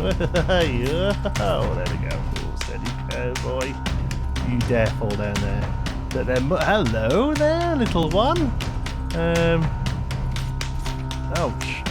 Oh, there we go. Oh, steady, boy. You dare fall down there. Hello there, little one. Ouch.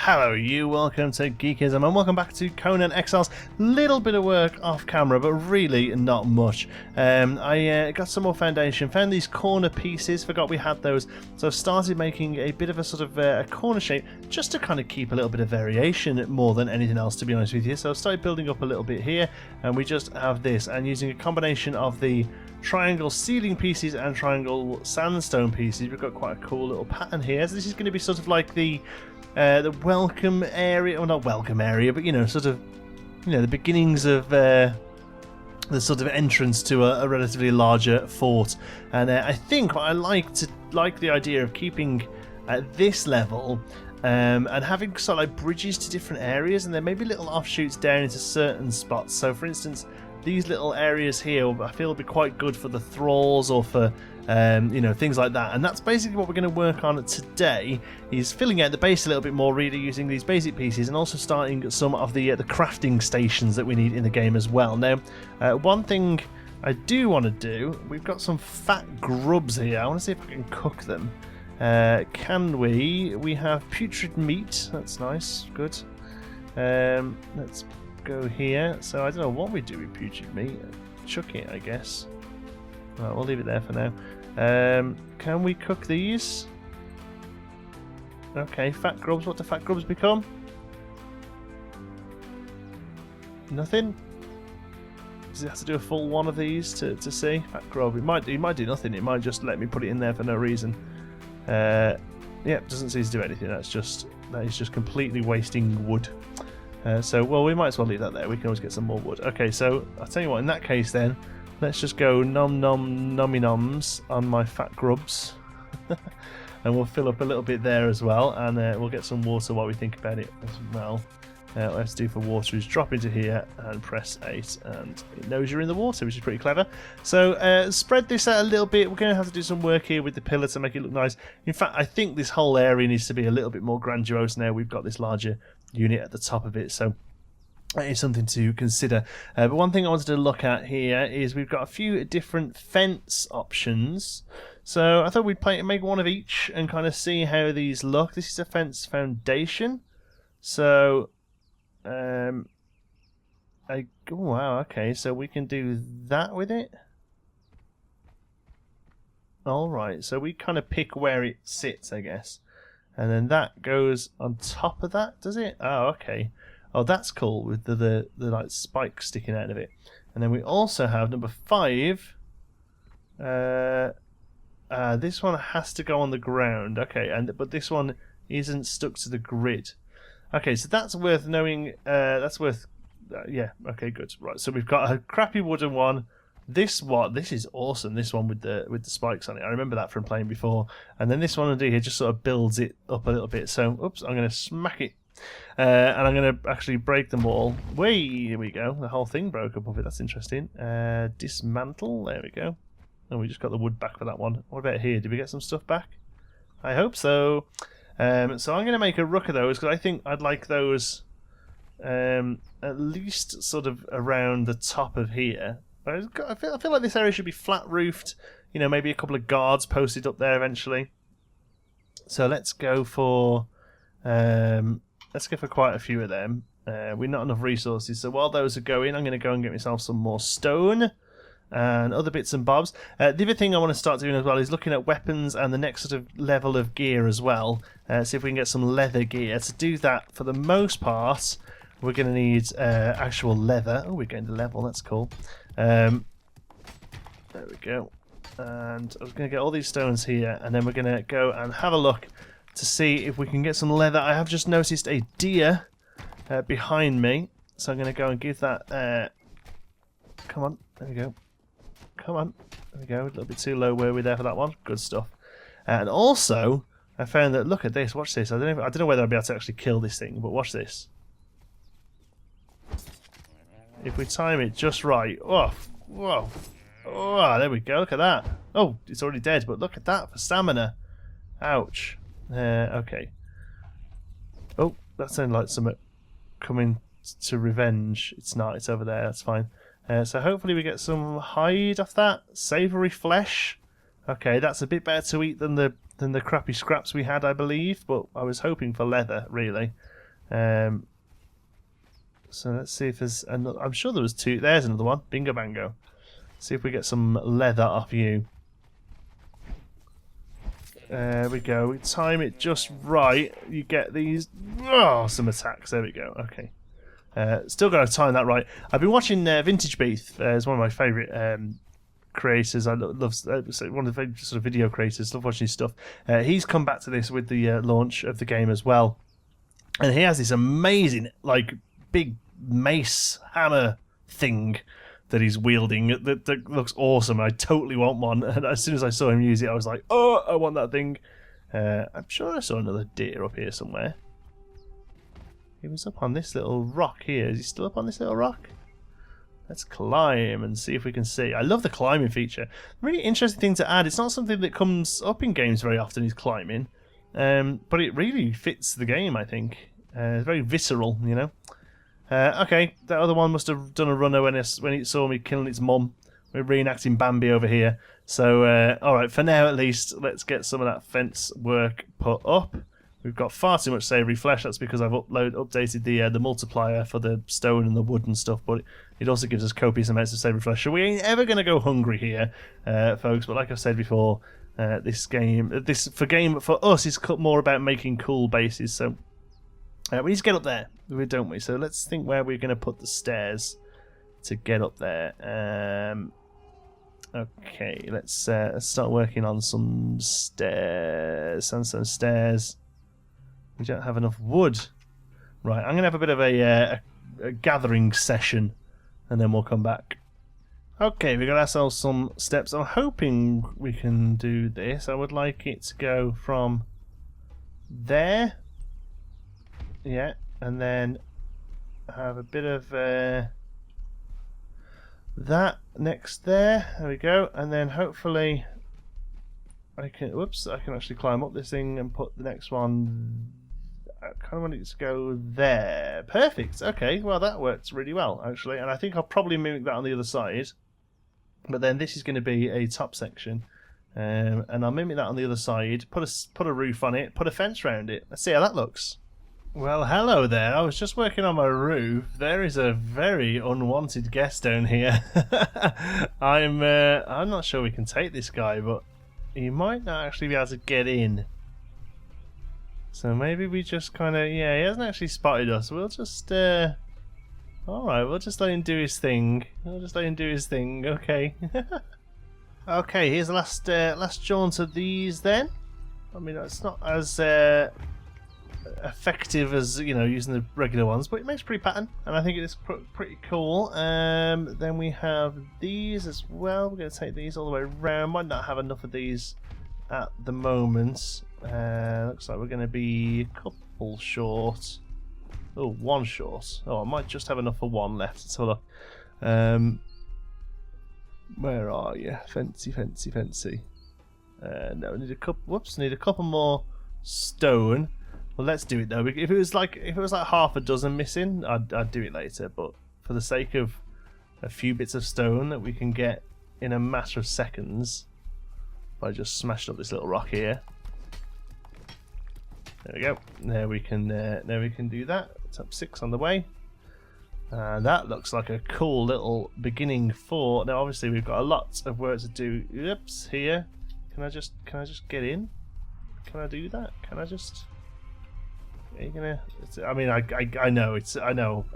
Hello you, welcome to Geekism and welcome back to Conan Exiles. Little bit of work off camera, but really not much. I got some more foundation, found these corner pieces, forgot we had those, so I started making a bit of a sort of a corner shape just to kind of keep a little bit of variation more than anything else, to be honest with you. So I started building up a little bit here, and we just have this, and using a combination of the triangle ceiling pieces and triangle sandstone pieces, we've got quite a cool little pattern here. So this is going to be sort of like the welcome area, well, not welcome area, but sort of, the beginnings of the sort of entrance to a relatively larger fort. And I think I like the idea of keeping at this level and having sort of like bridges to different areas, and then maybe little offshoots down into certain spots. So, for instance, these little areas here, I feel will be quite good for the thralls or for things like that. And that's basically what we're going to work on today, is filling out the base a little bit more, really using these basic pieces, and also starting some of the crafting stations that we need in the game as well. Now, one thing I do want to do, we've got some fat grubs here. I want to see if I can cook them. Can we? We have putrid meat. That's nice. Good. Let's go here. So I don't know what we do with putrid meat. Chuck it, I guess. Right, we'll leave it there for now. Can we cook these? Okay, fat grubs. What do fat grubs become? Nothing? Does it have to do a full one of these to see? Fat grub. It might do nothing. It might just let me put it in there for no reason. Yeah, doesn't seem to do anything. That is just completely wasting wood. So, well, we might as well leave that there. We can always get some more wood. Okay, so I'll tell you what, in that case then, let's just go nom nom nommy noms on my fat grubs. And we'll fill up a little bit there as well, and we'll get some water while we think about it as well. What I have to do for water is drop into here and press 8, and it knows you're in the water, which is pretty clever. So spread this out a little bit. We're going to have to do some work here with the pillar to make it look nice. In fact, I think this whole area needs to be a little bit more grandiose now. We've got this larger unit at the top of it, so that is something to consider. But one thing I wanted to look at here is we've got a few different fence options. So I thought we'd make one of each and kind of see how these look. This is a fence foundation. So, oh wow, okay, so we can do that with it. Alright, so we kind of pick where it sits, I guess. And then that goes on top of that, does it? Oh, okay. Oh, that's cool, with the like spikes sticking out of it. And then we also have number 5. This one has to go on the ground. Okay, but this one isn't stuck to the grid. Okay, so that's worth knowing. Yeah. Okay, good. Right. So we've got a crappy wooden one. This is awesome. This one with the spikes on it. I remember that from playing before. And then this one under here just sort of builds it up a little bit. So, oops, I'm going to smack it. And I'm going to actually break them all. Here we go. The whole thing broke up of it. That's interesting. Dismantle. There we go. And we just got the wood back for that one. What about here? Did we get some stuff back? I hope so. So I'm going to make a rook of those, because I think I'd like those at least sort of around the top of here. I feel like this area should be flat roofed. Maybe a couple of guards posted up there eventually. So let's go for quite a few of them. We're not enough resources, so while those are going, I'm going to go and get myself some more stone and other bits and bobs. The other thing I want to start doing as well is looking at weapons and the next sort of level of gear as well. See if we can get some leather gear. To do that, for the most part, we're going to need actual leather. Oh, we're getting to level. That's cool. There we go. And I was going to get all these stones here, and then we're going to go and have a look to see if we can get some leather. I have just noticed a deer behind me, so I'm going to go and give that... Come on, there we go. Come on, there we go. A little bit too low, were we there for that one? Good stuff. And also, I found that, look at this, watch this. I don't know whether I'll be able to actually kill this thing, but watch this. If we time it just right. Oh, whoa. Oh, there we go. Look at that. Oh, it's already dead, but look at that for stamina. Ouch. Okay. Oh, that sounded like something coming to revenge. It's not. It's over there. That's fine. So hopefully we get some hide off that. Savoury flesh. Okay, that's a bit better to eat than the crappy scraps we had, I believe. But I was hoping for leather, really. So let's see if there's another. I'm sure there was two. There's another one. Bingo bango. See if we get some leather off you. There we go. We time it just right. You get these. Oh, some attacks. There we go. Okay. Still got to time that right. I've been watching Vintage Beef. It's one of my favourite creators. I love one of the favorite sort of video creators. Love watching his stuff. He's come back to this with the launch of the game as well, and he has this amazing like big mace hammer thing that he's wielding that looks awesome. I totally want one. And as soon as I saw him use it, I was like, oh, I want that thing. I'm sure I saw another deer up here somewhere. He was up on this little rock here. Is he still up on this little rock? Let's climb and see if we can see. I love the climbing feature. Really interesting thing to add. It's not something that comes up in games very often, is climbing. But it really fits the game, I think. It's very visceral, you know. Okay, that other one must have done a runner when it saw me killing its mum. We're reenacting Bambi over here. So, alright, for now at least, let's get some of that fence work put up. We've got far too much savoury flesh. That's because I've updated the multiplier for the stone and the wood and stuff, but it also gives us copious amounts of savoury flesh. So we ain't ever going to go hungry here, folks. But like I've said before, this for us is more about making cool bases. So we need to get up there, don't we? So let's think where we're going to put the stairs to get up there. Okay, let's start working on some stairs. Sandstone stairs. We don't have enough wood. Right, I'm going to have a bit of a gathering session, and then we'll come back. Okay, we got ourselves some steps. I'm hoping we can do this. I would like it to go from there. Yeah, and then have a bit of that next there. There we go. And then hopefully I can actually climb up this thing and put the next one. I kind of want it to go there. Perfect. Okay, well that works really well actually, and I think I'll probably mimic that on the other side. But then this is going to be a top section, and I'll mimic that on the other side. Put a roof on it. Put a fence around it. Let's see how that looks. Well, hello there. I was just working on my roof. There is a very unwanted guest down here. I'm not sure we can take this guy, but he might not actually be able to get in. So maybe we just kind of, yeah, he hasn't actually spotted us. We'll just, alright, we'll just let him do his thing. Okay. Okay, here's the last jaunt of these then. I mean, it's not as effective as, you know, using the regular ones, but it makes a pretty pattern, and I think it is pretty cool. Then we have these as well. We're going to take these all the way around. Might not have enough of these at the moment. Looks like we're going to be a couple short. Oh, one short. Oh, I might just have enough for one left. Let's have a look. Where are you? Fancy. No, we need a couple. Whoops, need a couple more stone. Well, let's do it though. If it was like half a dozen missing, I'd do it later. But for the sake of a few bits of stone that we can get in a matter of seconds, I just smashed up this little rock here. There we go. There we can do that. Top 6 on the way. That looks like a cool little beginning for. Now, obviously, we've got a lot of work to do. Oops, here. Can I just get in? Can I do that? Can I just? Are you gonna? I mean, I know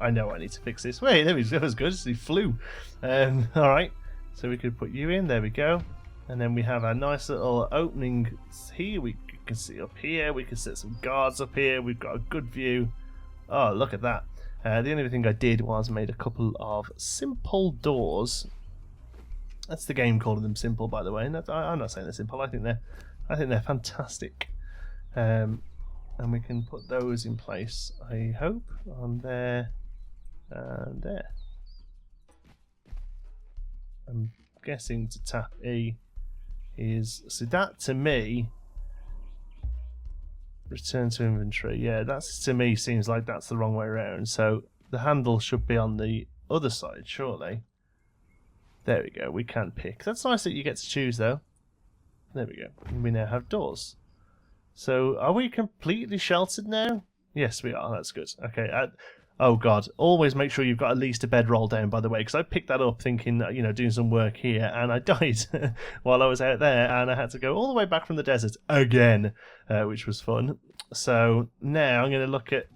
I need to fix this. Wait, that was good. He flew. All right. So we could put you in. There we go. And then we have our nice little opening here. We can see up here. We can set some guards up here. We've got a good view. Oh, look at that. The only thing I did was made a couple of simple doors. That's the game calling them simple, by the way. And I'm not saying they're simple. I think they're fantastic. And we can put those in place, I hope, on there and there. I'm guessing to tap E is, so that to me Return to inventory. Yeah, that's to me seems like that's the wrong way around. So the handle should be on the other side, surely. There we go. We can pick. That's nice that you get to choose, though. There we go. We now have doors. So are we completely sheltered now? Yes, we are. That's good. Okay. Oh God! Always make sure you've got at least a bedroll down. By the way, because I picked that up thinking, you know, doing some work here, and I died while I was out there, and I had to go all the way back from the desert again, which was fun. So now I'm going to look at.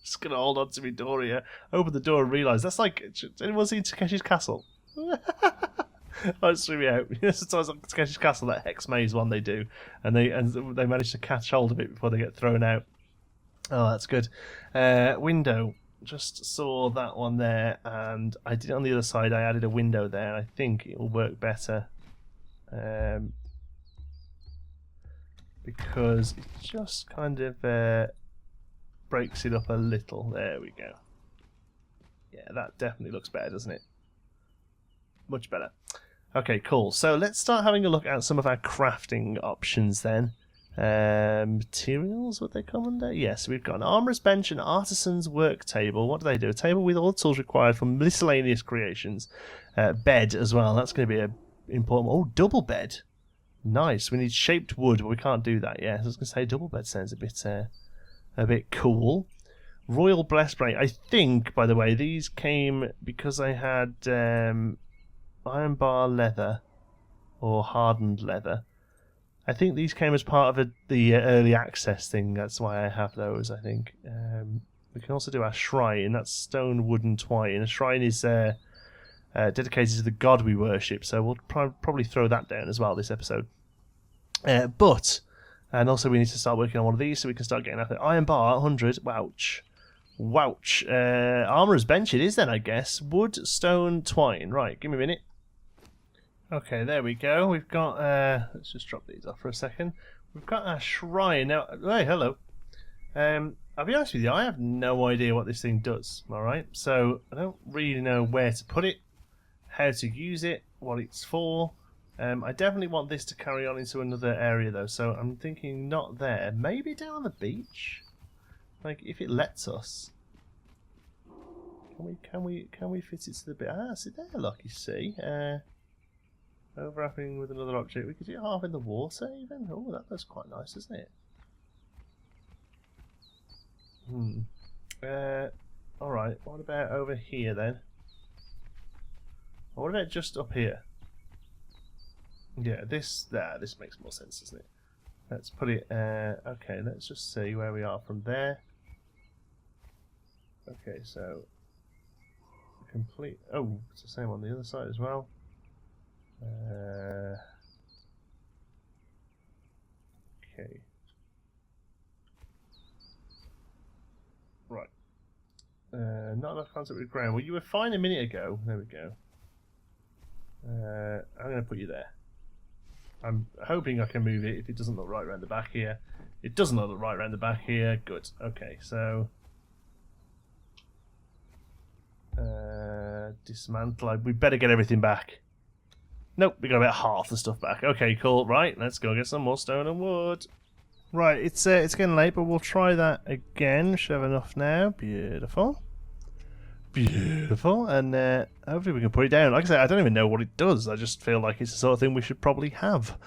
Just going to hold on to my door here. Open the door and realise that's like anyone seen Takeshi's Castle? Oh, it threw me out. Sometimes like Takeshi's Castle, that hex maze one they do, and they manage to catch hold of it before they get thrown out. Oh, that's good. Window. Just saw that one there, and I did it on the other side. I added a window there. I think it will work better because it just kind of breaks it up a little. There we go. Yeah, that definitely looks better, doesn't it? Much better. Okay, cool. So let's start having a look at some of our crafting options then. Materials, would they come under? Yes, we've got an armourer's bench, an artisan's work table. What do they do? A table with all the tools required for miscellaneous creations. Bed as well. That's going to be a important. Oh, double bed. Nice. We need shaped wood, but we can't do that yet. I was going to say double bed sounds a bit cool. Royal breastplate. I think, by the way, these came because I had iron bar leather or hardened leather. I think these came as part of the early access thing. That's why I have those, I think. We can also do our shrine. That's stone, wood, and twine. A shrine is dedicated to the god we worship, so we'll probably throw that down as well this episode. And also we need to start working on one of these so we can start getting after iron bar, 100. Wouch. Wouch. Armourer's bench it is then, I guess. Wood, stone, twine. Right, give me a minute. Okay, there we go. We've got, let's just drop these off for a second. We've got our shrine. Now, hey, hello. I'll be honest with you, I have no idea what this thing does, alright? So, I don't really know where to put it, how to use it, what it's for. I definitely want this to carry on into another area, though, so I'm thinking not there. Maybe down on the beach? Like, if it lets us. Can we fit it to the bit? Ah, see there, look, you see. Overlapping with another object. We could do half in the water even. Oh, that looks quite nice, doesn't it? Alright, what about over here then? Or what about just up here? Yeah, this makes more sense, doesn't it? Let's put it, okay, let's just see where we are from there. Okay, so, complete, oh, it's the same on the other side as well. Okay. Right. Not enough contact with ground. Well, you were fine a minute ago. There we go. I'm going to put you there. I'm hoping I can move it if it doesn't look right around the back here. It doesn't look right around the back here. Good. Okay, so... dismantle. We better get everything back. Nope, we got about half the stuff back. Okay, cool. Right, let's go get some more stone and wood. Right, it's getting late, but we'll try that again. Should have enough now. Beautiful. Beautiful. And hopefully we can put it down. Like I said, I don't even know what it does. I just feel like it's the sort of thing we should probably have.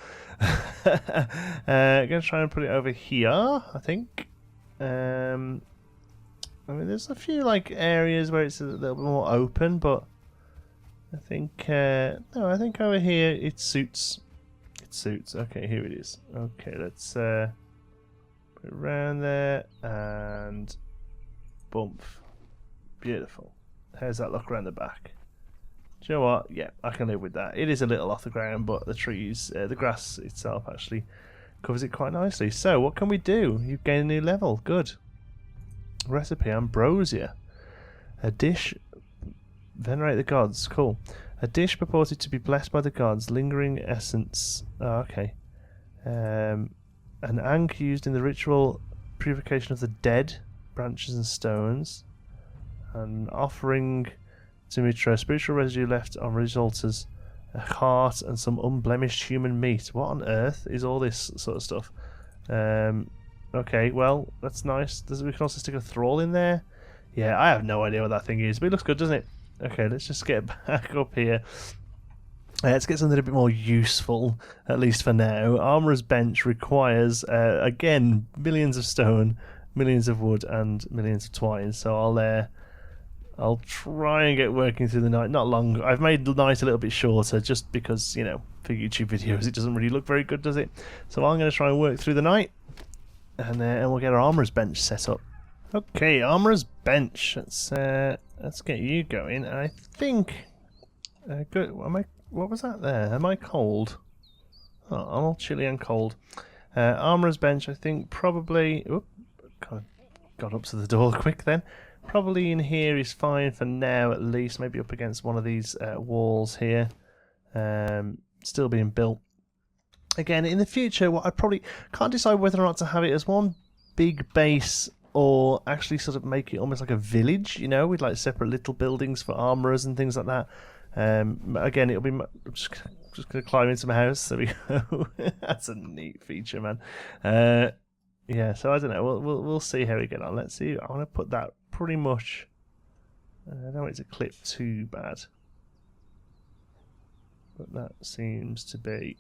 Going to try and put it over here, I think. I mean, there's a few like areas where it's a little bit more open, but I think no, I think over here it suits. It suits. Okay, here it is. Okay, let's put it around there and bump. Beautiful. How's that look around the back? Do you know what? Yeah, I can live with that. It is a little off the ground, but the trees, the grass itself actually covers it quite nicely. So, what can we do? You've gained a new level. Good. Recipe, ambrosia. A dish, venerate the gods. Cool. A dish purported to be blessed by the gods. Lingering essence. Oh, okay. An ankh used in the ritual purification of the dead. Branches and stones. An offering to Mitra. Spiritual residue left on religious altars a heart, and some unblemished human meat. What on earth is all this sort of stuff? Okay, well, that's nice. We can also stick a thrall in there. Yeah, I have no idea what that thing is, but it looks good, doesn't it? Okay, let's just get back up here. Let's get something a bit more useful, at least for now. Armourer's bench requires, again, millions of stone, millions of wood, and millions of twine. So I'll try and get working through the night. Not long. I've made the night a little bit shorter, just because, you know, for YouTube videos it doesn't really look very good, does it? So I'm going to try and work through the night, and we'll get our Armourer's bench set up. Okay, Armourer's bench. Let's get you going. I think. Good. What was that there? Am I cold? Oh, I'm all chilly and cold. Armourer's bench. I think probably. Oop, got up to the door quick then. Probably in here is fine for now, at least. Maybe up against one of these walls here. Still being built. Again, in the future, what I probably can't decide whether or not to have it as one big base, or actually sort of make it almost like a village, you know, with like separate little buildings for armourers and things like that. Again, it'll be just going to climb into my house. There we go. That's a neat feature, man. Yeah, so I don't know. We'll see how we get on. Let's see. I want to put that pretty much. I don't want it to clip too bad, but that seems to be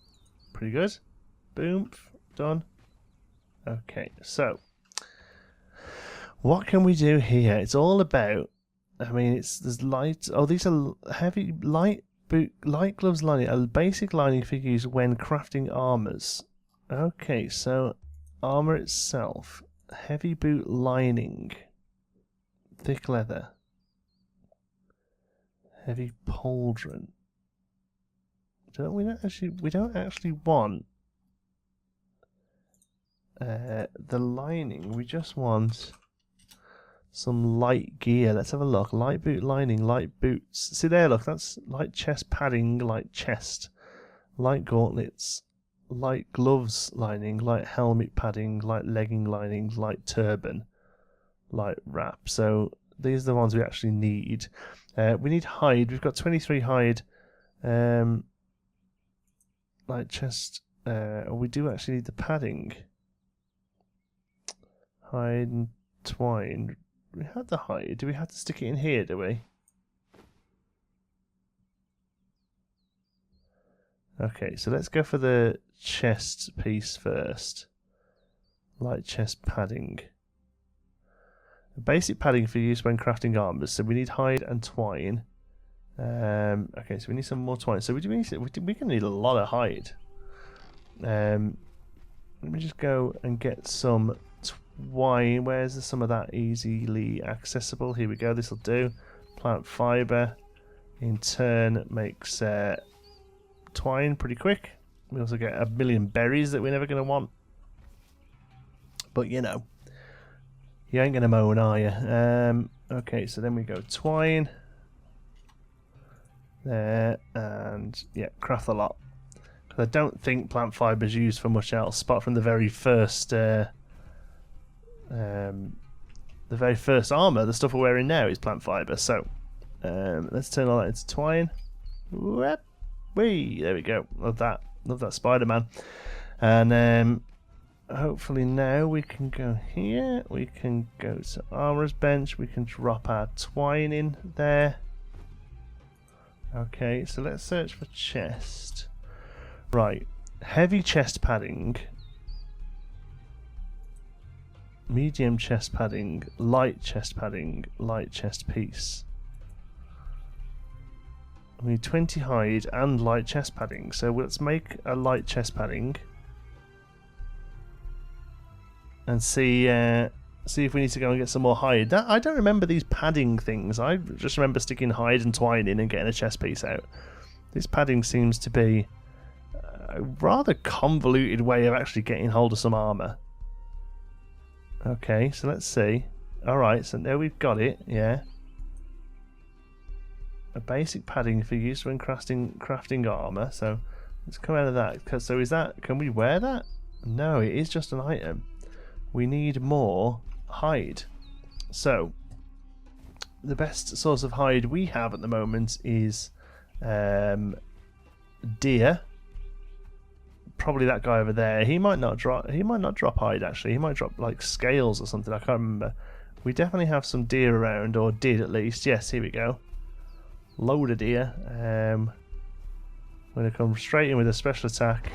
pretty good. Boom, done. Okay, so. What can we do here? It's all about. I mean, there's light. Oh, these are heavy light gloves lining. A basic lining for use when crafting armors. Okay, so armor itself, heavy boot lining, thick leather, heavy pauldron. We don't actually want the lining. We just want some light gear. Let's have a look. Light boot lining, light boots. See there, look, that's light chest padding, light chest, light gauntlets, light gloves lining, light helmet padding, light legging lining, light turban, light wrap. So these are the ones we actually need. We need hide. We've got 23 hide. Light chest. We do actually need the padding. Hide and twine. We had the hide. Do we have to stick it in here, do we? Okay, so let's go for the chest piece first. Light chest padding. Basic padding for use when crafting armors. So we need hide and twine. Okay, so we need some more twine. So we can need a lot of hide. Let me just go and get some twine. Where's some of that easily accessible? Here we go. This will do. Plant fiber in turn makes twine pretty quick. We also get a million berries that we're never going to want. But you know, you ain't going to moan, are you? Okay, so then we go twine there, and yeah, craft a lot. Because I don't think plant fiber is used for much else, apart from the very first armor. The stuff we're wearing now is plant fiber. So let's turn all that into twine. Whee! There we go. Love that. Love that Spider-Man. And hopefully now we can go here. We can go to armorer's bench. We can drop our twine in there. Okay, so let's search for chest. Right, heavy chest padding, medium chest padding, light chest piece. We need 20 hide and light chest padding, so let's make a light chest padding and see if we need to go and get some more hide. I don't remember these padding things. I just remember sticking hide and twine in and getting a chest piece out. This padding seems to be a rather convoluted way of actually getting hold of some armor. Okay, so let's see. Alright, so now we've got it, yeah. A basic padding for use when crafting armor. So let's come out of that. So is that, can we wear that? No, it is just an item. We need more hide. So the best source of hide we have at the moment is deer. Probably that guy over there. He might not drop hide actually. He might drop like scales or something. I can't remember. We definitely have some deer around, or did at least. Yes, here we go. Load of deer. I'm going to come straight in with a special attack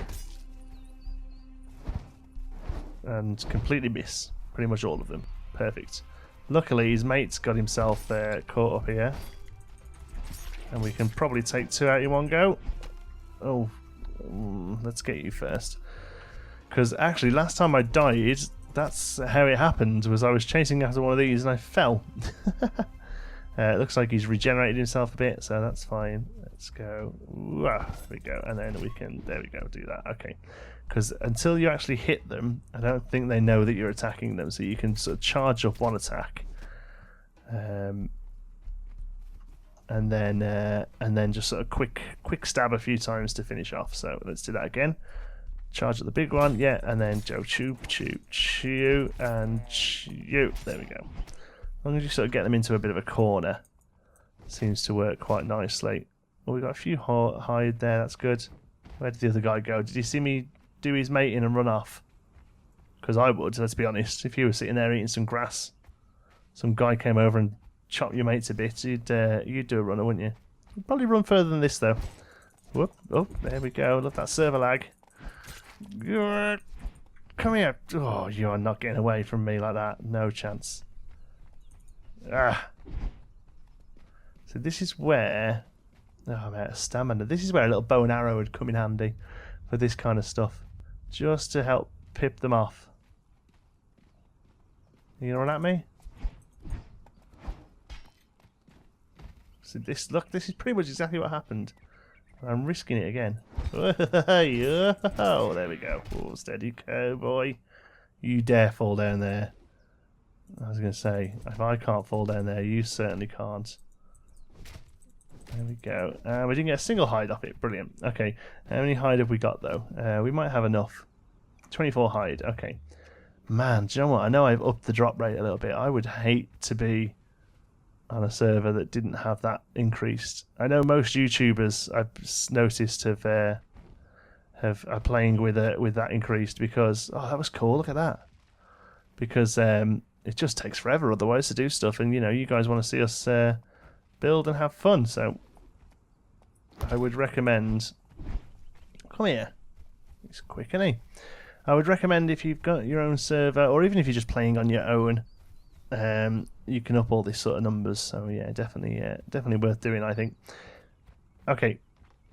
and completely miss pretty much all of them. Perfect. Luckily his mate's got himself caught up here, and we can probably take 2 out in one go. Oh, let's get you first, because actually last time I died, that's how it happened. Was I was chasing after one of these and I fell. It looks like he's regenerated himself a bit, so that's fine. Let's go. There we go, and then we can. There we go. Do that. Okay. Because until you actually hit them, I don't think they know that you're attacking them. So you can sort of charge up one attack, and then just sort of quick stab a few times to finish off. So let's do that again. Charge at the big one, yeah, and then go chew, and chew. There we go. As long as you sort of get them into a bit of a corner, seems to work quite nicely. Well, we've got a few hide there. That's good. Where did the other guy go? Did you see me do his mating and run off? Because I would, let's be honest. If you were sitting there eating some grass, some guy came over and chopped your mates a bit, you'd do a runner, wouldn't you? You'd probably run further than this, though. Whoop! Oh, there we go. Look, that server lag. Come here. Oh, you are not getting away from me like that. No chance. Ah. So this is where... Oh, I'm out of stamina. This is where a little bow and arrow would come in handy for this kind of stuff. Just to help pip them off. You gonna run at me? So this, look, this is pretty much exactly what happened. I'm risking it again. Oh, there we go. Oh, steady, cowboy. You dare fall down there. I was going to say, if I can't fall down there, you certainly can't. There we go. We didn't get a single hide off it. Brilliant. Okay. How many hide have we got, though? We might have enough. 24 hide. Okay. Man, do you know what? I know I've upped the drop rate a little bit. I would hate to be on a server that didn't have that increased. I know most YouTubers I've noticed are playing with that increased because that was cool. Look at that. Because it just takes forever otherwise to do stuff, and you guys want to see us build and have fun. So I would recommend. Come here. He's quick, isn't he? I would recommend if you've got your own server, or even if you're just playing on your own. You can up all these sort of numbers, so yeah, definitely worth doing, I think. Okay.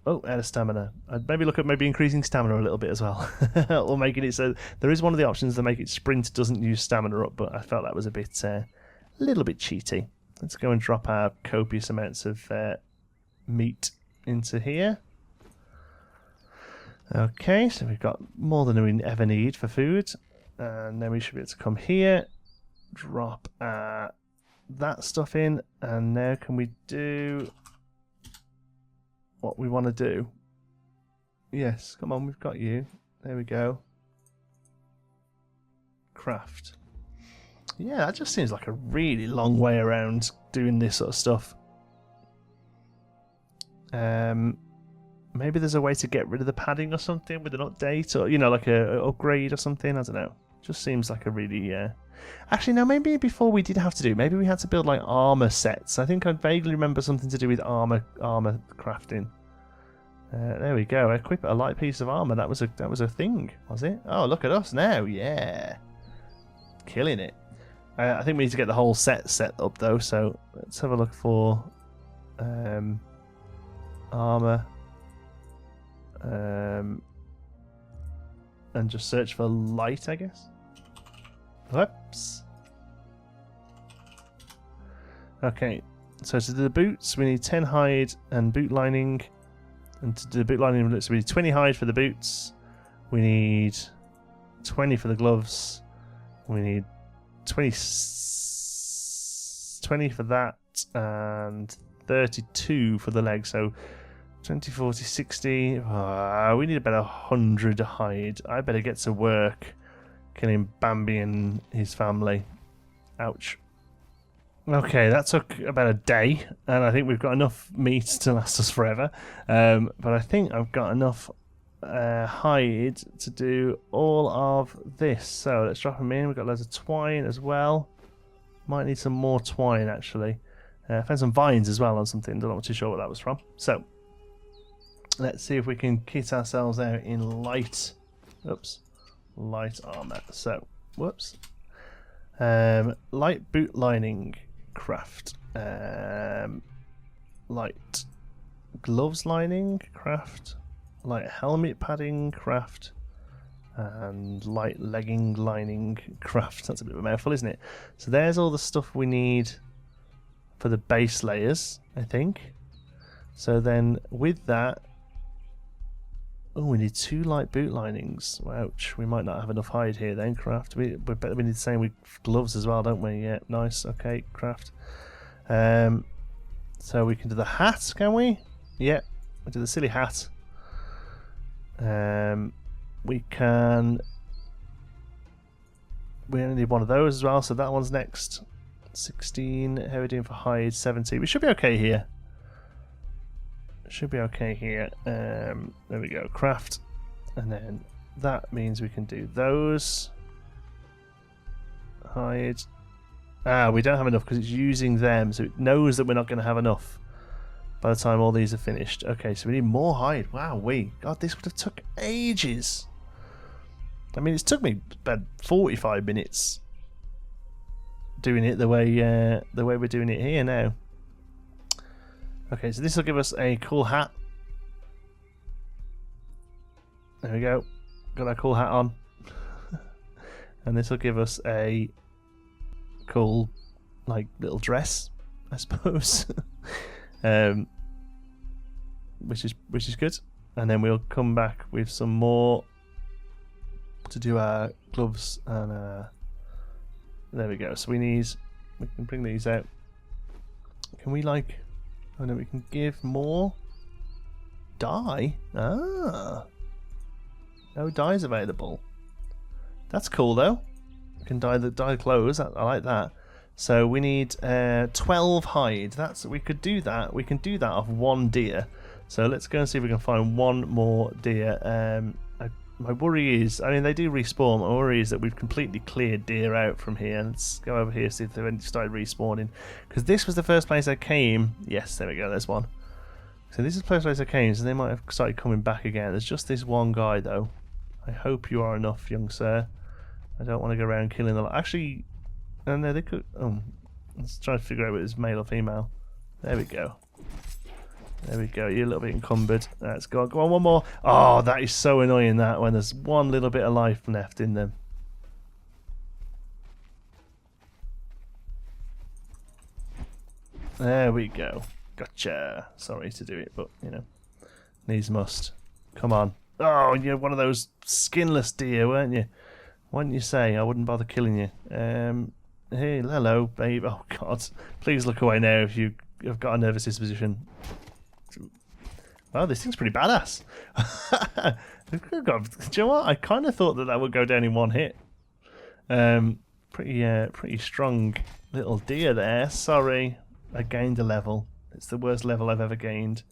Oh, out of stamina. I'd maybe look at increasing stamina a little bit as well, or making it so there is one of the options to make it sprint doesn't use stamina up, but I felt that was a little bit cheaty. Let's go and drop our copious amounts of meat into here. Okay, so we've got more than we ever need for food, and then we should be able to come here. Drop that stuff in, and now can we do what we want to do? Yes, come on, we've got you. There we go. Craft. Yeah, that just seems like a really long way around doing this sort of stuff. Maybe there's a way to get rid of the padding or something with an update, or like a upgrade or something. I don't know. Just seems like a really Actually, no, maybe before we did have to do, maybe we had to build like armour sets. I think I vaguely remember something to do with armour crafting. There we go. Equip a light piece of armour. That was a thing, was it? Oh, look at us now. Yeah. Killing it. I think we need to get the whole set up though, so let's have a look for armour. And just search for light, I guess. Whoops. Okay, so to do the boots, we need 10 hide and boot lining. And to do the boot lining, so we need 20 hide for the boots. We need 20 for the gloves. We need 20 for that, and 32 for the legs. So 20, 40, 60. We need about 100 hide. I better get to work killing Bambi and his family. Ouch. Okay, that took about a day, and I think we've got enough meat to last us forever. But I think I've got enough hide to do all of this. So let's drop them in. We've got loads of twine as well. Might need some more twine actually. Found some vines as well on something. Not too sure what that was from. So let's see if we can kit ourselves out in light. Oops, light armor. So whoops. Light boot lining craft. Light gloves lining craft. Light helmet padding craft. And light legging lining craft. That's a bit of a mouthful, isn't it? So there's all the stuff we need for the base layers, I think. So then with that, oh, we need 2 light boot linings. Ouch, we might not have enough hide here then, craft. We need the same with gloves as well, don't we? Yeah, nice. Okay, craft. So we can do the hat, can we? Yeah, we'll do the silly hat. We only need one of those as well, so that one's next. 16, how are we doing for hide? 70. We should be okay here. Should be okay here. There we go, craft. And then that means we can do those. Hide. We don't have enough because it's using them, so it knows that we're not going to have enough by the time all these are finished. Okay, so we need more hide. Wow, God, this would have took ages. I mean, it's took me about 45 minutes doing it the way we're doing it here now. Okay, so this will give us a cool hat. There we go. Got our cool hat on. And this will give us a cool, like, little dress, I suppose. Which is good. And then we'll come back with some more to do our gloves and there we go. So we can bring these out. Can we like? Oh no, we can give more dye. No dyes available. That's cool though. We can dye clothes. I like that. So we need 12 hide. We could do that. We can do that off 1 deer. So let's go and see if we can find 1 more deer. My worry is, I mean, they do respawn. My worry is that we've completely cleared deer out from here. Let's go over here, see if they've started respawning. Because this was the first place I came. Yes, there we go, there's one. So this is the first place I came, so they might have started coming back again. There's just this one guy, though. I hope you are enough, young sir. I don't want to go around killing the lot. Actually, no, they could... Oh, let's try to figure out whether it's male or female. There we go. There we go, you're a little bit encumbered. Let's go on, one more. Oh, that is so annoying, that, when there's one little bit of life left in them. There we go. Gotcha. Sorry to do it, but, you know, needs must. Come on. Oh, you're one of those skinless deer, weren't you? Why didn't you say? I wouldn't bother killing you. Hey, hello, babe. Oh, God. Please look away now if you've got a nervous disposition. Wow, this thing's pretty badass. Do you know what? I kind of thought that would go down in 1 hit. Pretty strong little deer there. Sorry, I gained a level. It's the worst level I've ever gained.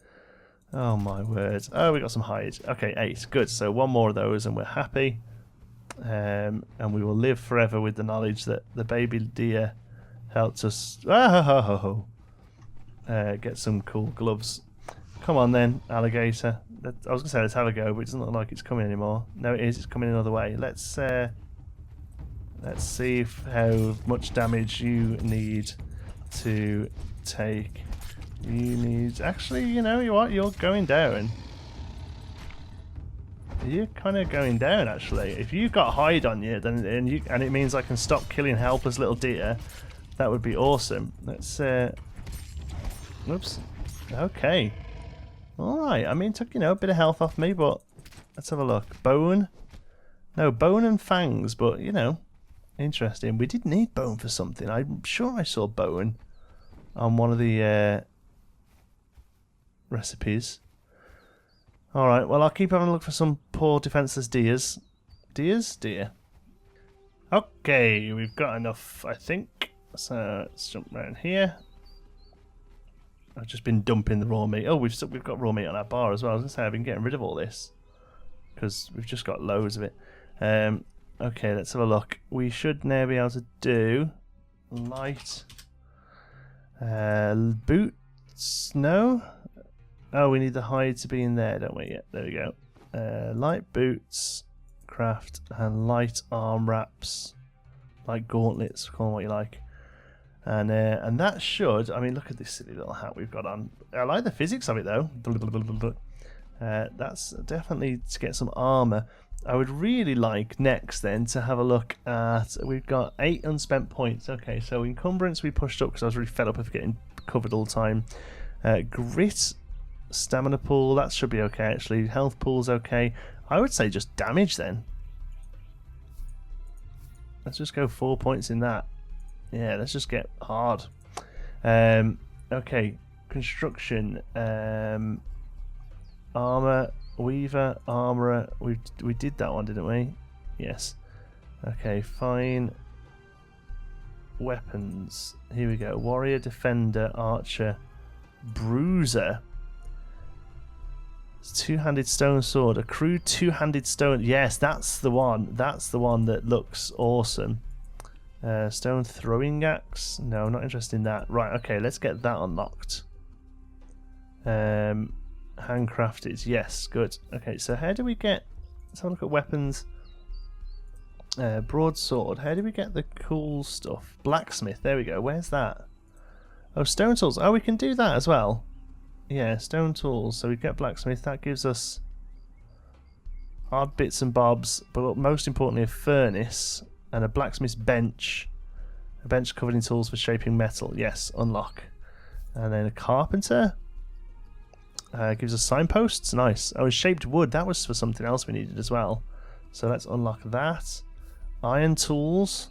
Oh my word. Oh, we got some hide. Okay, 8. Good. So 1 more of those and we're happy. And we will live forever with the knowledge that the baby deer helped us get some cool gloves. Come on then, alligator. I was going to say let's have a go, but it doesn't look like it's coming anymore. No, it is. It's coming another way. Let's see how much damage you need to take. You need... Actually, you know what? You're going down. You're kind of going down, actually. If you've got hide on you, then and it means I can stop killing helpless little deer, that would be awesome. Let's... Oops. Okay. Alright, I mean, it took, a bit of health off me, but let's have a look. Bone? No, bone and fangs, but, interesting. We did need bone for something. I'm sure I saw bone on one of the recipes. Alright, well, I'll keep having a look for some poor defenseless deers. Deer? Okay, we've got enough, I think. So let's jump around here. I've just been dumping the raw meat. Oh, we've got raw meat on our bar as well. I was going to say I've been getting rid of all this because we've just got loads of it. Okay, let's have a look. We should now be able to do light boots. No. Oh, we need the hide to be in there, don't we? Yeah, there we go. Light boots, craft, and light arm wraps, light gauntlets. Call them what you like. And that should. I mean, look at this silly little hat we've got on. I like the physics of it though. That's definitely to get some armor. I would really like next then to have a look at. We've got 8 unspent points. Okay, so encumbrance we pushed up because I was really fed up of getting covered all the time. Grit, stamina pool, that should be okay actually. Health pool's okay. I would say just damage then. Let's just go 4 points in that. Yeah, let's just get hard. Okay, construction, armor, weaver, armorer. We did that one, didn't we? Yes. Okay, fine. Weapons. Here we go. Warrior, defender, archer, bruiser. Two-handed stone sword. A crude two-handed stone. Yes, that's the one. That's the one that looks awesome. Stone throwing axe. No, not interested in that. Right, okay, let's get that unlocked. Handcrafted. Yes, good. Okay, so how do we get... Let's have a look at weapons. Broadsword. How do we get the cool stuff? Blacksmith. There we go. Where's that? Oh, stone tools. Oh, we can do that as well. Yeah, stone tools. So we get blacksmith. That gives us hard bits and bobs, but most importantly a furnace and a blacksmith's bench. A bench covered in tools for shaping metal. Yes, unlock. And then a carpenter. Gives us signposts. Nice. Oh, shaped wood. That was for something else we needed as well. So let's unlock that. Iron tools.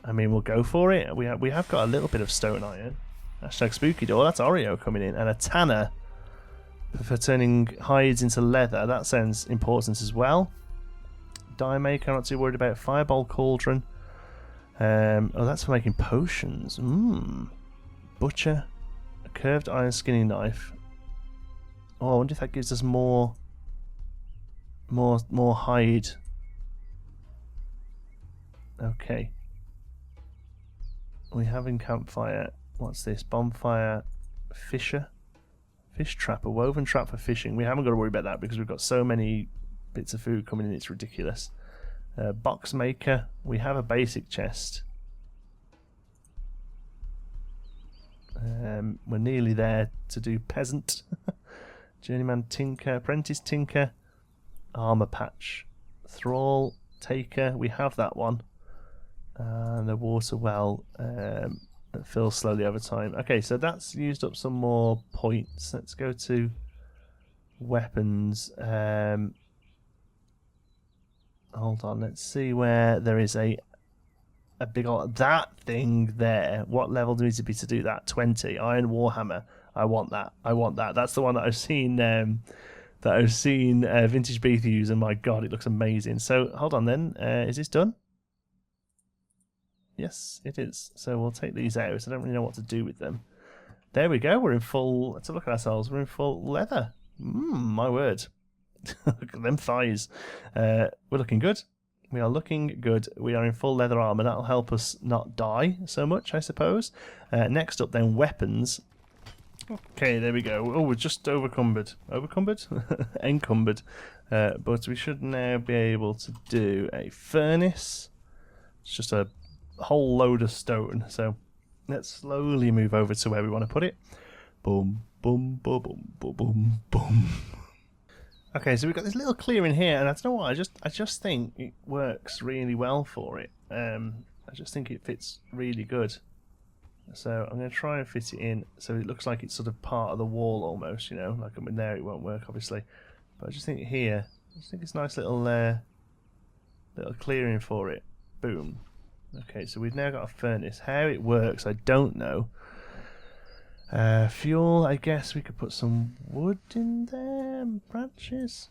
I mean, we'll go for it. We have got a little bit of stone iron. Hashtag spooky door. That's Oreo coming in. And a tanner for turning hides into leather. That sounds important as well. Dye maker. I'm not too worried about. Fireball cauldron. Oh, that's for making potions. Butcher. A curved iron skinning knife. Oh, I wonder if that gives us more hide. Okay. We have in campfire. What's this? Bonfire. Fisher. Fish trap. A woven trap for fishing. We haven't got to worry about that because we've got so many bits of food coming in. It's ridiculous. Box maker. We have a basic chest. We're nearly there to do peasant. Journeyman tinker. Apprentice tinker. Armor patch. Thrall. Taker. We have that one. And the water well that fills slowly over time. Okay, so that's used up some more points. Let's go to weapons. Hold on, let's see where there is a big old... That thing there. What level do we need to be to do that? 20. Iron Warhammer. I want that. I want that. That's the one that I've seen... Vintage Beef use, and my god, it looks amazing. So, hold on then. Is this done? Yes, it is. So we'll take these out. I don't really know what to do with them. There we go. We're in full... Let's have a look at ourselves. We're in full leather. My word. Look at them thighs. We're looking good. We are looking good. We are in full leather armour. That'll help us not die so much, I suppose. Next up then, weapons. Okay, there we go. Oh, we're just overcumbered. Overcumbered? Encumbered. But we should now be able to do a furnace. It's just a whole load of stone. So let's slowly move over to where we want to put it. Boom, boom, boom, boom, boom, boom, boom. Okay, so we've got this little clearing here, and I don't know what, I just think it works really well for it. I just think it fits really good. So I'm going to try and fit it in so it looks like it's sort of part of the wall almost, you know. Like I mean, there it won't work obviously, but I just think here, it's a nice little little clearing for it. Boom. Okay, so we've now got a furnace. How it works, I don't know. Fuel, I guess we could put some wood in there, branches.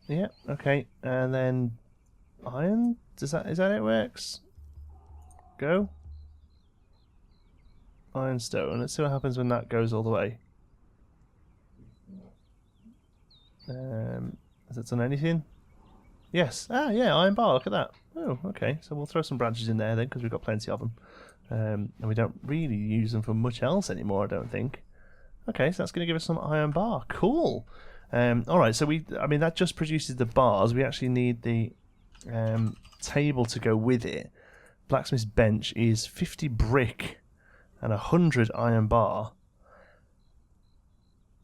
Yep, okay, and then iron. Is that how it works? Go. Ironstone. Let's see what happens when that goes all the way. Has it done anything? Yes. Ah, yeah, iron bar. Look at that. Oh, okay. So we'll throw some branches in there then, because we've got plenty of them. And we don't really use them for much else anymore, I don't think. Okay, so that's going to give us some iron bar. Cool. Alright, so I mean, that just produces the bars. We actually need the table to go with it. Blacksmith's bench is 50 brick and 100 iron bar.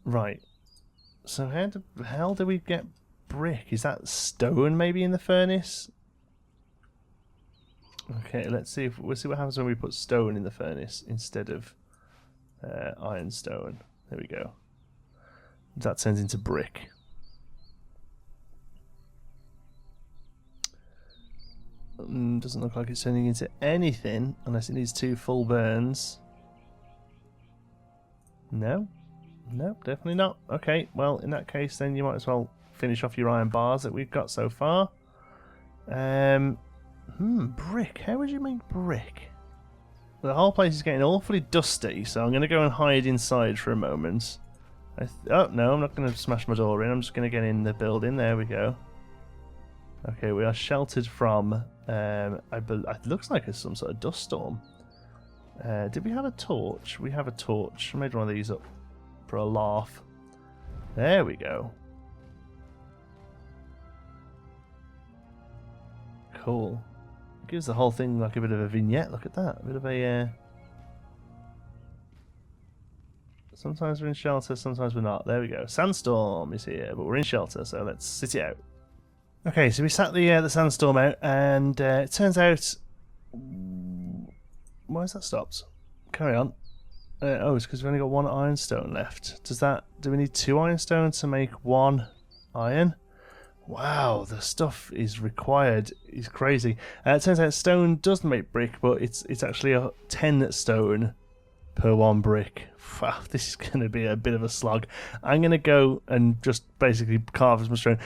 Right. So how the hell do we get brick? Is that stone maybe in the furnace? Okay, we'll see what happens when we put stone in the furnace instead of ironstone. There we go. That turns into brick. Doesn't look like it's turning into anything unless it needs 2 full burns. No? No, definitely not. Okay, well, in that case then you might as well finish off your iron bars that we've got so far. Brick. How would you make brick? The whole place is getting awfully dusty, so I'm going to go and hide inside for a moment. Oh, no, I'm not going to smash my door in. I'm just going to get in the building. There we go. Okay, we are sheltered from... it looks like it's some sort of dust storm. Did we have a torch? We have a torch. I made one of these up for a laugh. There we go. Cool. Gives the whole thing like a bit of a vignette. Look at that. A bit of a... Sometimes we're in shelter, sometimes we're not. There we go. Sandstorm is here, but we're in shelter, so let's sit it out. Okay, so we sat the sandstorm out, and it turns out... Why is that stopped? Carry on. Oh, it's because we've only got 1 ironstone left. Do we need 2 ironstone to make 1 iron? Wow, the stuff is required is crazy. It turns out stone does make brick, but it's actually a 10 stone per 1 brick. Wow, this is going to be a bit of a slog. I'm going to go and just basically carve as much stone.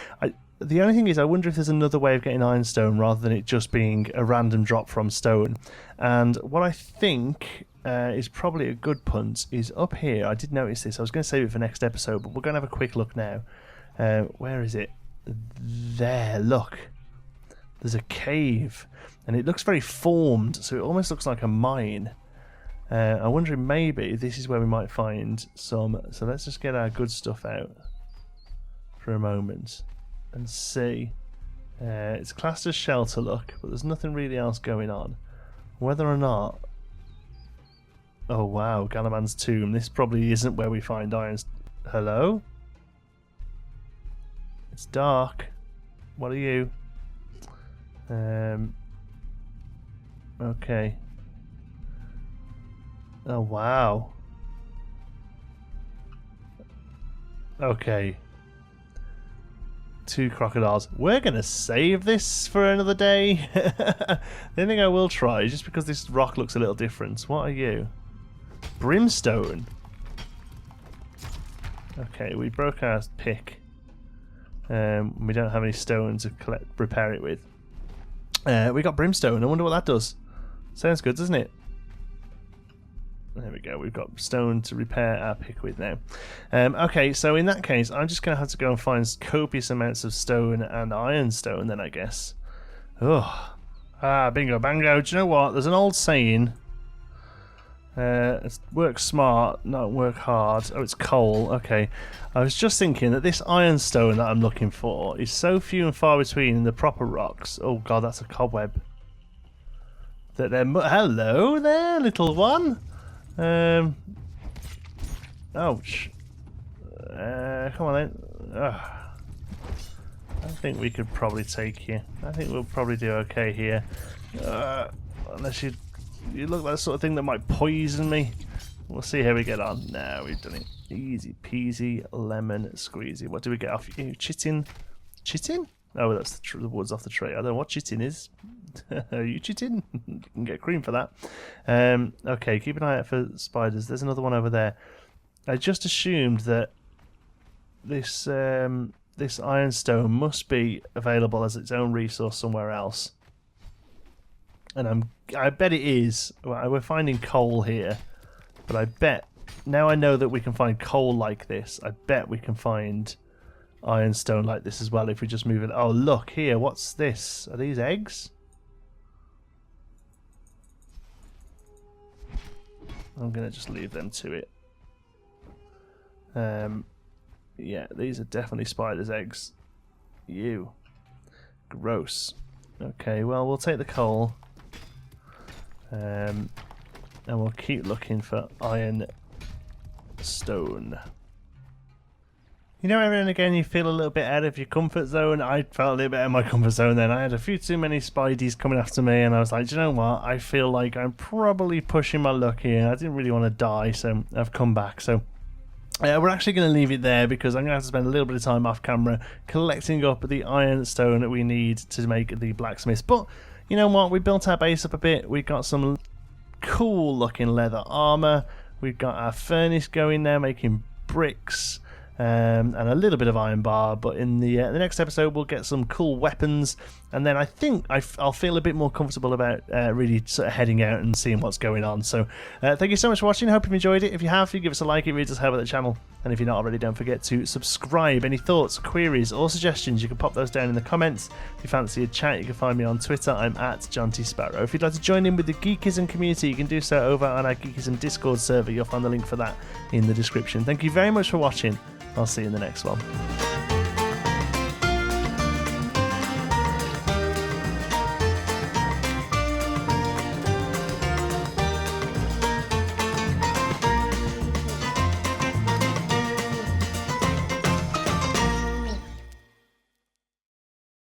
The only thing is, I wonder if there's another way of getting ironstone rather than it just being a random drop from stone. And what I think is probably a good punt is up here. I did notice this. I was going to save it for next episode, but we're going to have a quick look now. Where is it? There, look. There's a cave. And it looks very formed, so it almost looks like a mine. I'm wondering maybe this is where we might find some. So let's just get our good stuff out for a moment and see. It's classed as shelter, look, but there's nothing really else going on. Whether or not... Oh wow, Galaman's tomb. This probably isn't where we find irons. Hello? It's dark. What are you? Okay. Oh wow. Okay. 2 crocodiles. We're gonna save this for another day. The only thing I will try, just because this rock looks a little different. What are you? Brimstone. Okay, we broke our pick. We don't have any stone to repair it with. We got brimstone. I wonder what that does. Sounds good, doesn't it? There we go. We've got stone to repair our pick with now. Okay, so in that case, I'm just going to have to go and find copious amounts of stone and ironstone then, I guess. Oh, bingo bango. Do you know what? There's an old saying. It's work smart, not work hard. Oh, it's coal. Okay. I was just thinking that this ironstone that I'm looking for is so few and far between in the proper rocks. Oh god, that's a cobweb. Hello there, little one. Ouch. Come on then. I think we could probably take you. I think we'll probably do okay here. Unless you look like the sort of thing that might poison me. We'll see how we get on. Now we've done it. Easy peasy, lemon squeezy. What do we get off you? Chitin? Chitin? Oh, that's the woods off the tree. I don't know what chitin is. Are you chitin? You can get cream for that. Okay, keep an eye out for spiders. There's another one over there. I just assumed that this this ironstone must be available as its own resource somewhere else. And I'm bet it is. We're finding coal here, but I bet now I know that we can find coal like this. I bet we can find ironstone like this as well if we just move it. Oh, look here. What's this? Are these eggs? I'm gonna just leave them to it. Yeah, these are definitely spiders' eggs. Ew. Gross. Okay, well, we'll take the coal. And we'll keep looking for iron stone. You know, every and again you feel a little bit out of your comfort zone. I felt a little bit out of my comfort zone then. I had a few too many spideys coming after me, and I was like, do you know what? I feel like I'm probably pushing my luck here. I didn't really want to die, so I've come back. So we're actually going to leave it there because I'm going to have to spend a little bit of time off camera collecting up the iron stone that we need to make the blacksmiths. But you know what? We built our base up a bit. We got some cool looking leather armour. We've got our furnace going there making bricks. And a little bit of iron bar, but in the next episode we'll get some cool weapons, and then I think I'll feel a bit more comfortable about really sort of heading out and seeing what's going on. So thank you so much for watching. I hope you've enjoyed it. If you have, you give us a like. It really does help with the channel. And if you're not already, don't forget to subscribe. Any thoughts, queries or suggestions, you can pop those down in the comments. If you fancy a chat, you can find me on Twitter. I'm at John T. Sparrow. If you'd like to join in with the Geekism community, you can do so over on our Geekism Discord server. You'll find the link for that in the description. Thank you very much for watching. I'll see you in the next one.